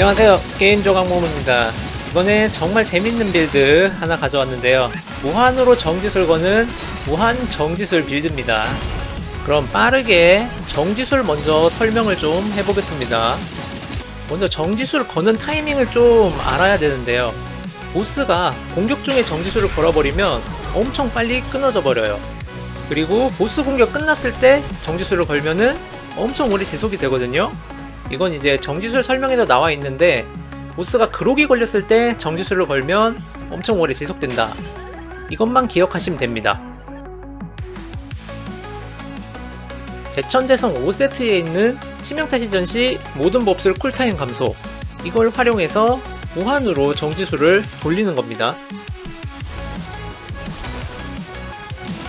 안녕하세요, 게임 조각모모입니다. 이번에 정말 재밌는 빌드 하나 가져왔는데요. 무한으로 정지술 거는 무한 정지술 빌드입니다. 그럼 빠르게 정지술 먼저 설명을 좀 해보겠습니다. 먼저 정지술 거는 타이밍을 좀 알아야 되는데요. 보스가 공격 중에 정지술을 걸어버리면 엄청 빨리 끊어져 버려요. 그리고 보스 공격 끝났을 때 정지술을 걸면은 엄청 오래 지속이 되거든요. 이건 이제 정지술 설명에도 나와 있는데, 보스가 그록이 걸렸을 때 정지술을 걸면 엄청 오래 지속된다. 이것만 기억하시면 됩니다. 제천대성 5세트에 있는 치명타시 시 모든 몹쓸 쿨타임 감소, 이걸 활용해서 무한으로 정지술을 돌리는 겁니다.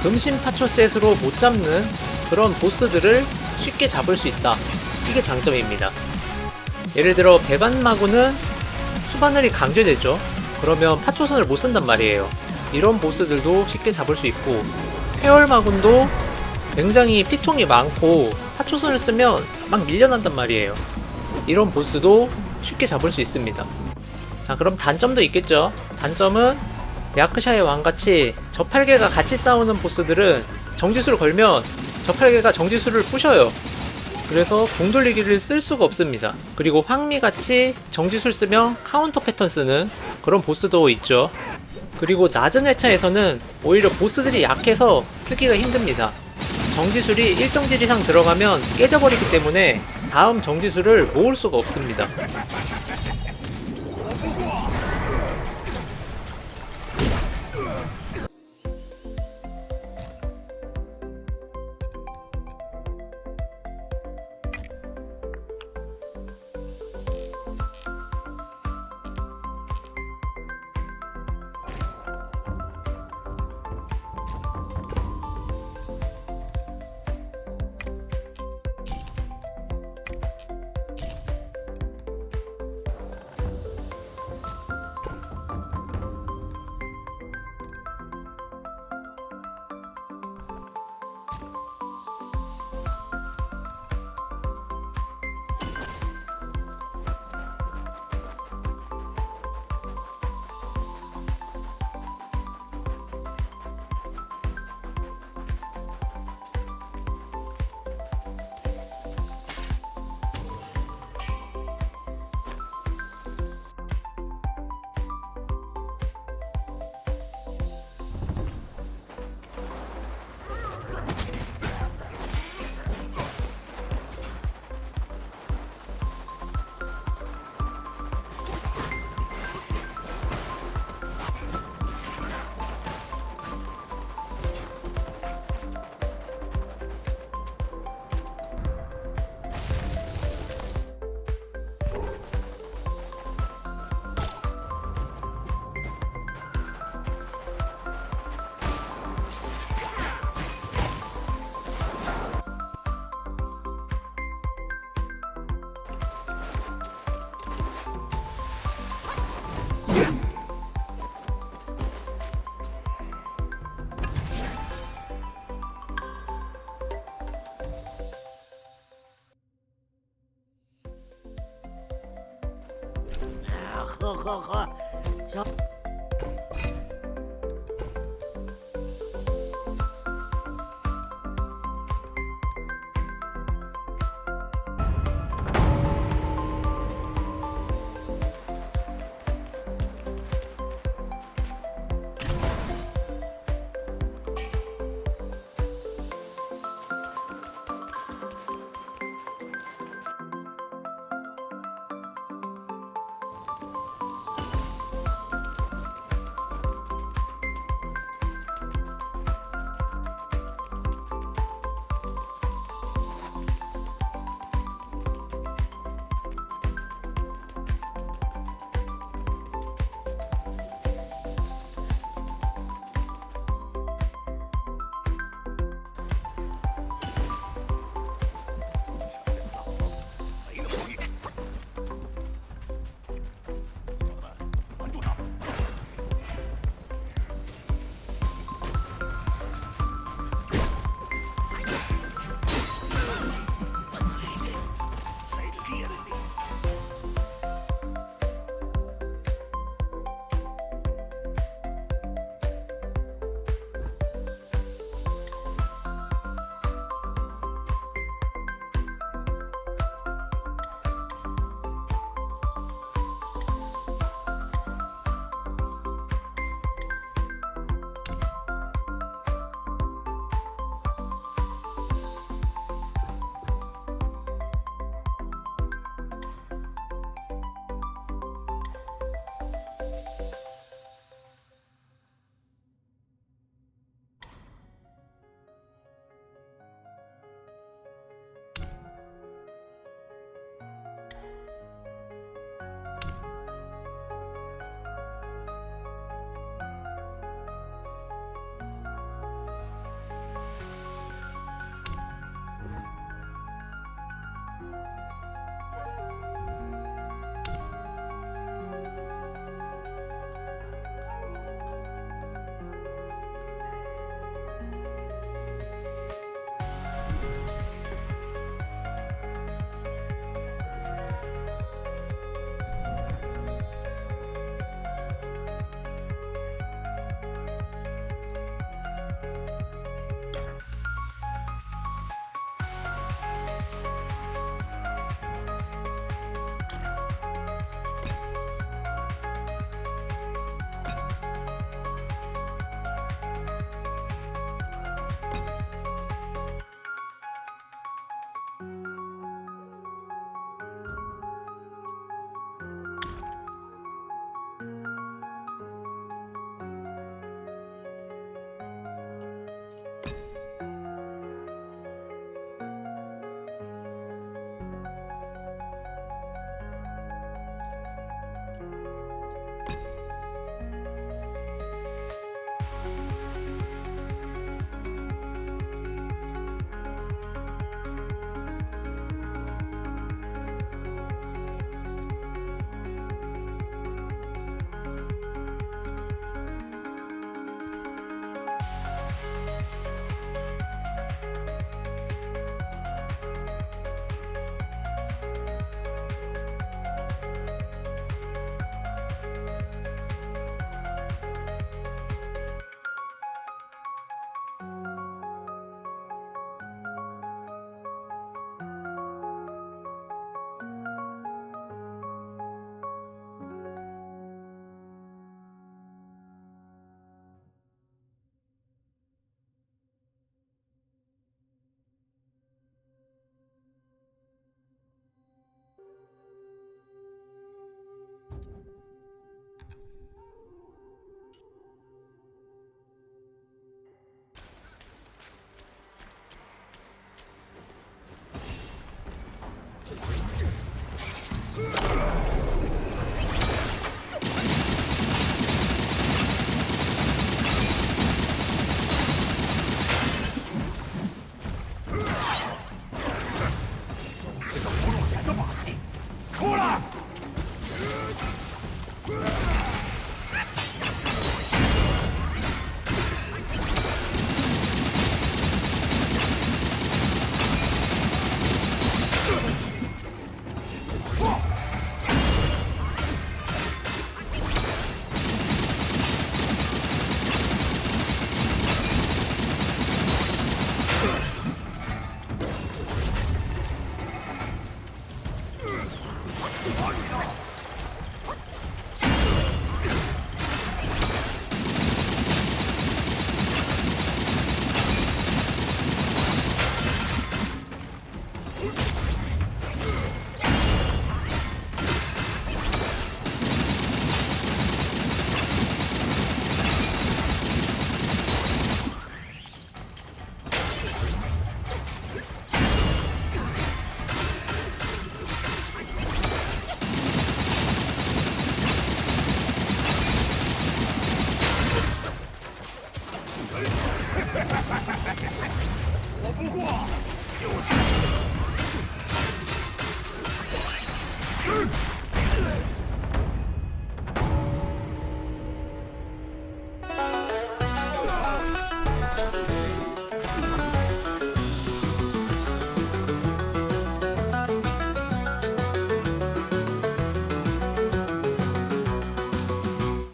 금신 파초셋으로 못 잡는 그런 보스들을 쉽게 잡을 수 있다. 이게 장점입니다. 예를 들어 배관마구는 수바늘이 강제되죠. 그러면 파초선을 못 쓴단 말이에요. 이런 보스들도 쉽게 잡을 수 있고, 회월마군도 굉장히 피통이 많고 파초선을 쓰면 막 밀려난단 말이에요. 이런 보스도 쉽게 잡을 수 있습니다. 자, 그럼 단점도 있겠죠. 단점은 야크샤의 왕같이 저팔계가 같이 싸우는 보스들은 정지수를 걸면 저팔계가 정지수를 부셔요. 그래서 궁 돌리기를 쓸 수가 없습니다. 그리고 황미같이 정지술 쓰면 카운터 패턴 쓰는 그런 보스도 있죠. 그리고 낮은 회차에서는 오히려 보스들이 약해서 쓰기가 힘듭니다. 정지술이 일정 질 이상 들어가면 깨져버리기 때문에 다음 정지술을 모을 수가 없습니다. 허허허. 저我不过就是。